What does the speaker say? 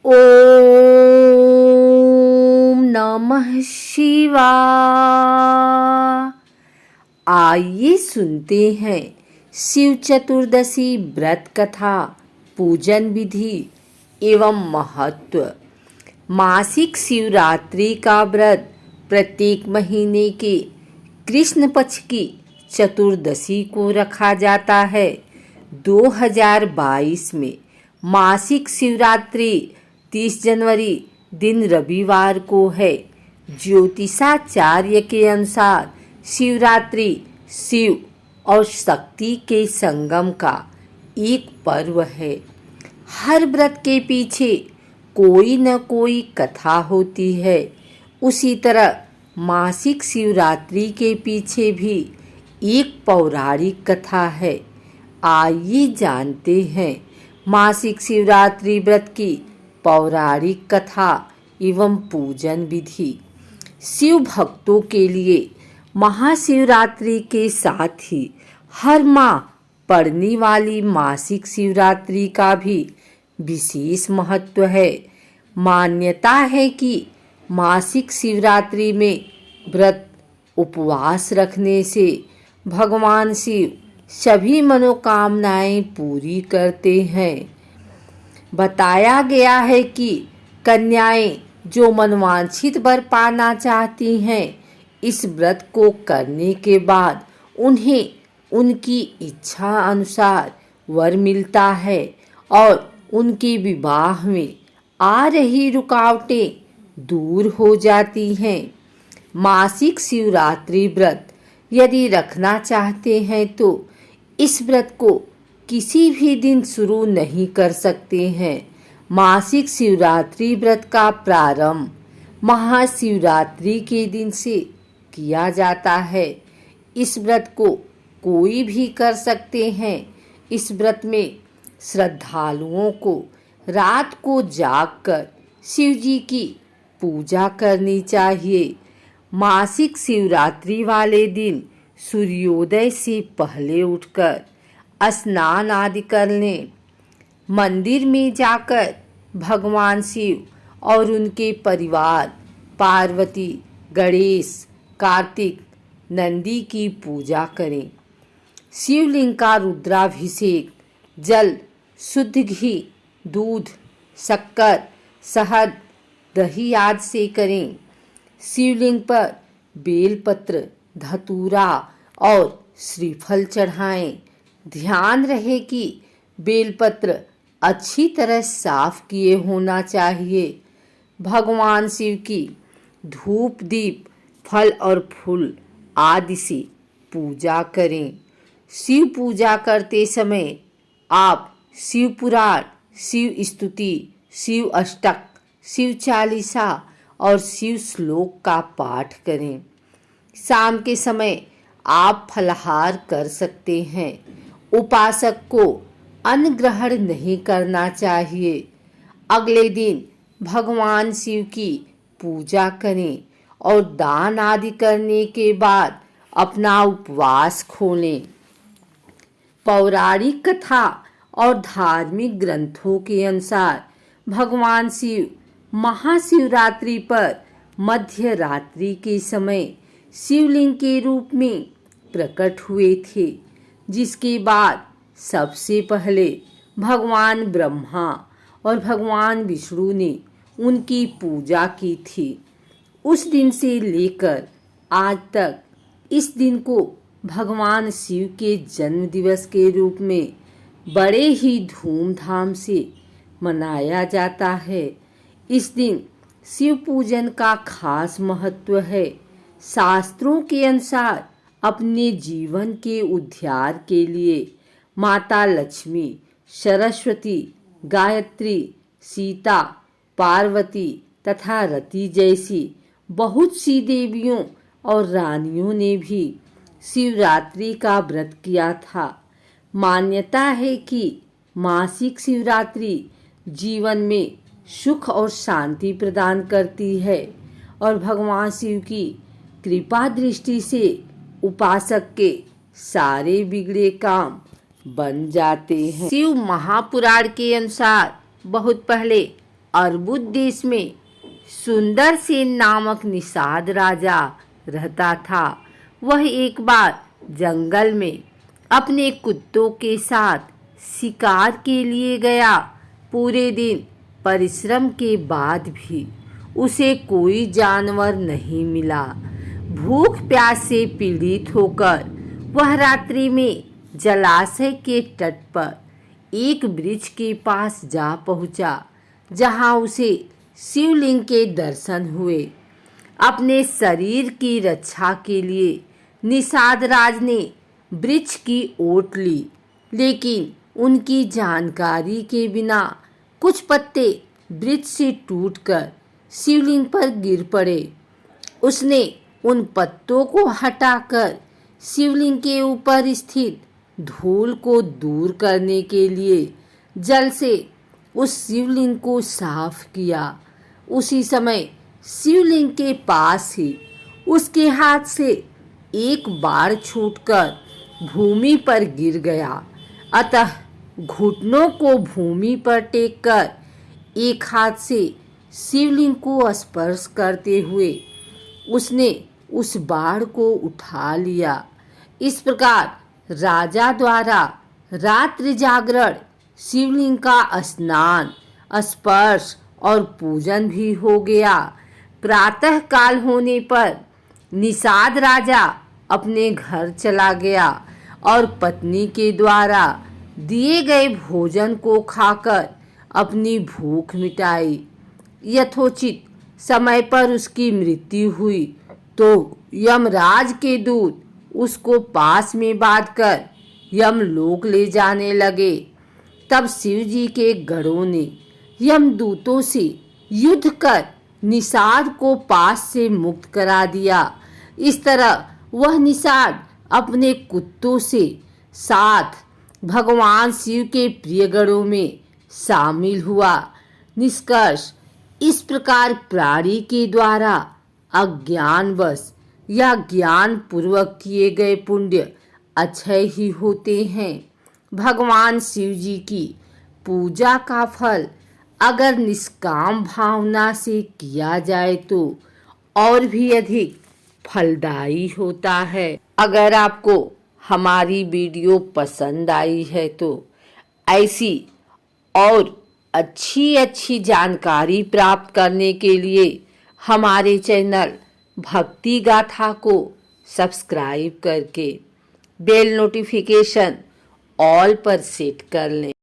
ओम नमः शिवाय। आइए सुनते हैं शिव चतुर्दशी व्रत कथा, पूजन विधि एवं महत्व। मासिक शिवरात्रि का व्रत प्रत्येक महीने के कृष्ण पक्ष की चतुर्दशी को रखा जाता है। 2022 में मासिक शिवरात्रि 30 जनवरी दिन रविवार को है। ज्योतिषाचार्य के अनुसार शिवरात्रि शिव और शक्ति के संगम का एक पर्व है। हर व्रत के पीछे कोई न कोई कथा होती है। उसी तरह मासिक शिवरात्रि के पीछे भी एक पौराणिक कथा है। आइए जानते हैं मासिक शिवरात्रि व्रत की पौराणिक कथा एवं पूजन विधि। शिव भक्तों के लिए महाशिवरात्रि के साथ ही हर माह पड़ने वाली मासिक शिवरात्रि का भी विशेष महत्व है। मान्यता है कि मासिक शिवरात्रि में व्रत उपवास रखने से भगवान शिव सभी मनोकामनाएं पूरी करते हैं। बताया गया है कि कन्याएं जो मनवांछित वर पाना चाहती हैं, इस व्रत को करने के बाद उन्हें उनकी इच्छा अनुसार वर मिलता है और उनके विवाह में आ रही रुकावटें दूर हो जाती हैं। मासिक शिवरात्रि व्रत यदि रखना चाहते हैं तो इस व्रत को किसी भी दिन शुरू नहीं कर सकते हैं। मासिक शिवरात्रि व्रत का प्रारंभ महाशिवरात्रि के दिन से किया जाता है। इस व्रत को कोई भी कर सकते हैं। इस व्रत में श्रद्धालुओं को रात को जागकर शिव जी की पूजा करनी चाहिए। मासिक शिवरात्रि वाले दिन सूर्योदय से पहले उठकर स्नान आदि कर लें। मंदिर में जाकर भगवान शिव और उनके परिवार पार्वती, गणेश, कार्तिक, नंदी की पूजा करें। शिवलिंग का रुद्राभिषेक जल, शुद्ध घी, दूध, शक्कर, शहद, दही आदि से करें। शिवलिंग पर बेलपत्र, धतूरा और श्रीफल चढ़ाएं। ध्यान रहे कि बेलपत्र अच्छी तरह साफ किए होना चाहिए। भगवान शिव की धूप, दीप, फल और फूल आदि से पूजा करें। शिव पूजा करते समय आप शिव पुराण, शिव स्तुति, शिव अष्टक, शिव चालीसा और शिव श्लोक का पाठ करें। शाम के समय आप फलाहार कर सकते हैं। उपासक को अन्न ग्रहण नहीं करना चाहिए। अगले दिन भगवान शिव की पूजा करें और दान आदि करने के बाद अपना उपवास खोलें। पौराणिक कथा और धार्मिक ग्रंथों के अनुसार भगवान शिव महाशिवरात्रि पर मध्य रात्रि के समय शिवलिंग के रूप में प्रकट हुए थे, जिसके बाद सबसे पहले भगवान ब्रह्मा और भगवान विष्णु ने उनकी पूजा की थी। उस दिन से लेकर आज तक इस दिन को भगवान शिव के जन्म दिवस के रूप में बड़े ही धूमधाम से मनाया जाता है। इस दिन शिव पूजन का खास महत्व है। शास्त्रों के अनुसार अपने जीवन के उद्धार के लिए माता लक्ष्मी, सरस्वती, गायत्री, सीता, पार्वती तथा रति जैसी बहुत सी देवियों और रानियों ने भी शिवरात्रि का व्रत किया था। मान्यता है कि मासिक शिवरात्रि जीवन में सुख और शांति प्रदान करती है और भगवान शिव की कृपा दृष्टि से उपासक के सारे बिगड़े काम बन जाते हैं। शिव महापुराण के अनुसार बहुत पहले अर्बुद देश में सुंदर सेन नामक निषाद राजा रहता था। वह एक बार जंगल में अपने कुत्तों के साथ शिकार के लिए गया। पूरे दिन परिश्रम के बाद भी उसे कोई जानवर नहीं मिला। भूख प्यास से पीड़ित होकर वह रात्रि में जलाशय के तट पर एक वृक्ष के पास जा पहुंचा, जहां उसे शिवलिंग के दर्शन हुए। अपने शरीर की रक्षा के लिए निषाद राज ने वृक्ष की ओट ली, लेकिन उनकी जानकारी के बिना कुछ पत्ते वृक्ष से टूटकर शिवलिंग पर गिर पड़े। उसने उन पत्तों को हटाकर शिवलिंग के ऊपर स्थित धूल को दूर करने के लिए जल से उस शिवलिंग को साफ किया। उसी समय शिवलिंग के पास ही उसके हाथ से एक बाण छूटकर भूमि पर गिर गया। अतः घुटनों को भूमि पर टेककर एक हाथ से शिवलिंग को स्पर्श करते हुए उसने उस बाण को उठा लिया। इस प्रकार राजा द्वारा रात्रि जागरण, शिवलिंग का स्नान, स्पर्श और पूजन भी हो गया। प्रातः काल होने पर निषाद राजा अपने घर चला गया और पत्नी के द्वारा दिए गए भोजन को खाकर अपनी भूख मिटाई। यथोचित समय पर उसकी मृत्यु हुई तो यमराज के दूत उसको पास में बांधकर यमलोक ले जाने लगे। तब शिव जी के गणों ने यमदूतों से युद्ध कर निषाद को पास से मुक्त करा दिया। इस तरह वह निषाद अपने कुत्तों से साथ भगवान शिव के प्रिय गणों में शामिल हुआ। निष्कर्ष, इस प्रकार प्राणी के द्वारा अज्ञानवश या ज्ञान पूर्वक किए गए पुण्य अक्षय ही होते हैं। भगवान शिव जी की पूजा का फल अगर निष्काम भावना से किया जाए तो और भी अधिक फलदायी होता है। अगर आपको हमारी वीडियो पसंद आई है तो ऐसी और अच्छी जानकारी प्राप्त करने के लिए हमारे चैनल भक्ति गाथा को सब्सक्राइब करके बेल नोटिफिकेशन ऑल पर सेट कर लें।